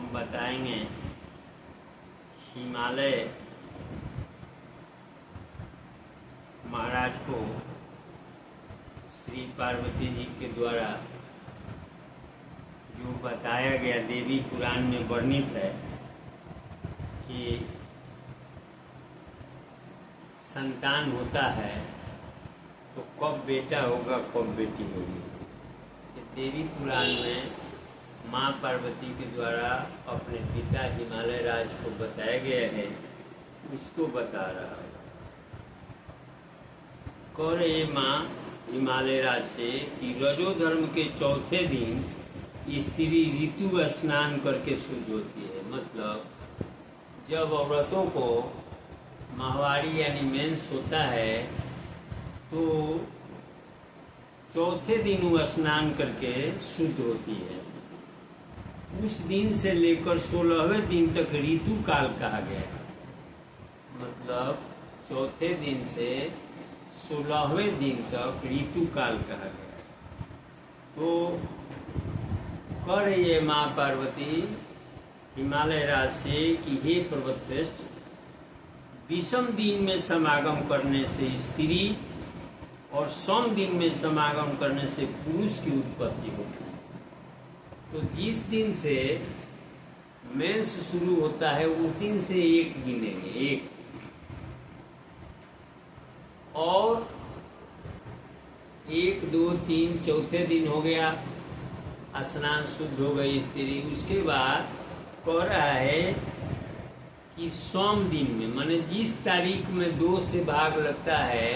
हम बताएंगे हिमालय महाराज को श्री पार्वती जी के द्वारा जो बताया गया देवी पुराण में वर्णित है कि संतान होता है तो कब बेटा होगा कब बेटी होगी। देवी पुराण में माँ पार्वती के द्वारा अपने पिता हिमालय राज को बताया गया है, उसको बता रहा है। कह रहे माँ हिमालय राज से कि रजो धर्म के चौथे दिन स्त्री ऋतु स्नान करके शुद्ध होती है। मतलब जब औरतों को माहवारी यानी मेंस होता है तो चौथे दिन वो स्नान करके शुद्ध होती है। उस दिन से लेकर 16वें दिन तक ऋतु काल कहा गया है। मतलब चौथे दिन से 16वें दिन तक ऋतु काल कहा गया है। तो कह रही है माँ पार्वती हिमालय राज से कि हे पर्वत श्रेष्ठ, विषम दिन में समागम करने से स्त्री और सम दिन में समागम करने से पुरुष की उत्पत्ति होती है। तो जिस दिन से मेंस शुरू होता है उस दिन से एक गिनेंगे, एक, और 1, 2, 3 चौथे दिन हो गया, स्नान शुद्ध हो गई स्त्री। उसके बाद कह रहा है कि सोम दिन में, माने जिस तारीख में 2 से भाग लगता है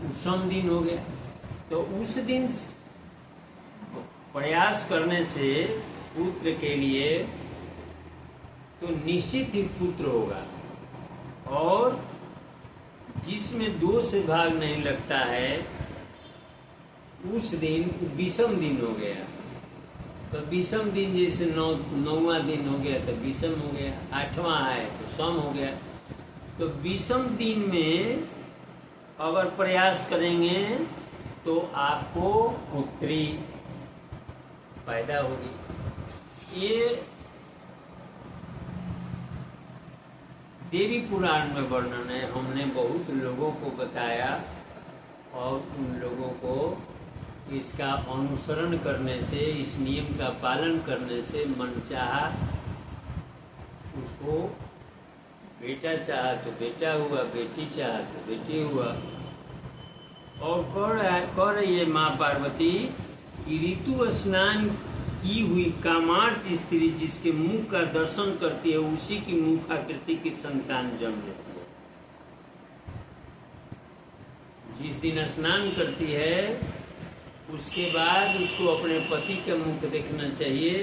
उस सोम दिन हो गया। तो उस दिन प्रयास करने से पुत्र के लिए तो निश्चित ही पुत्र होगा, और जिसमें 2 से भाग नहीं लगता है उस दिन विषम दिन हो गया। तो विषम दिन जैसे 9वां दिन हो गया तो विषम हो गया, 8वां है तो सम हो गया। तो विषम दिन में अगर प्रयास करेंगे तो आपको पुत्री पैदा होगी। ये देवी पुराण में वर्णन है। हमने बहुत लोगों को बताया और उन लोगों को इसका अनुसरण करने से, इस नियम का पालन करने से मनचाहा उसको बेटा चाहा तो बेटा हुआ, बेटी चाहा तो बेटी हुआ। और कह रही है माँ पार्वती कि ऋतु स्नान की हुई कामार्थ स्त्री जिसके मुख का दर्शन करती है उसी की मुखाकृति की संतान जन्म लेती है। जिस दिन स्नान करती है उसके बाद उसको अपने पति का मुख देखना चाहिए।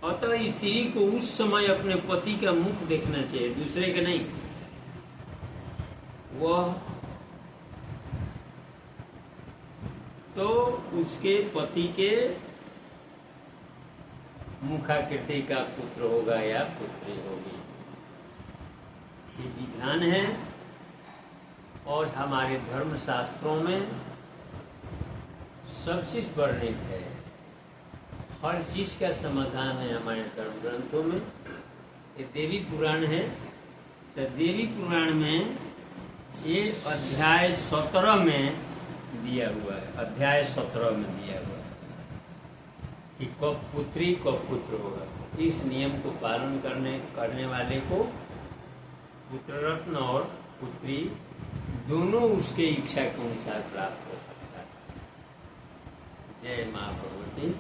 अतः स्त्री को उस समय अपने पति का मुख देखना चाहिए, दूसरे का नहीं। वह तो उसके पति के मुखाकृति का पुत्र होगा या पुत्री होगी। ये विधान है और हमारे धर्म शास्त्रों में सब चीज वर्णित है। हर चीज का समाधान है हमारे धर्म ग्रंथों में। ये देवी पुराण है तो देवी पुराण में ये अध्याय 17 में दिया हुआ है। अध्याय 17 में दिया हुआ है कि कब पुत्री कब पुत्र होगा। इस नियम को पालन करने वाले को पुत्र रत्न और पुत्री दोनों उसके इच्छा के अनुसार प्राप्त हो सकता है। जय माँ भगवती।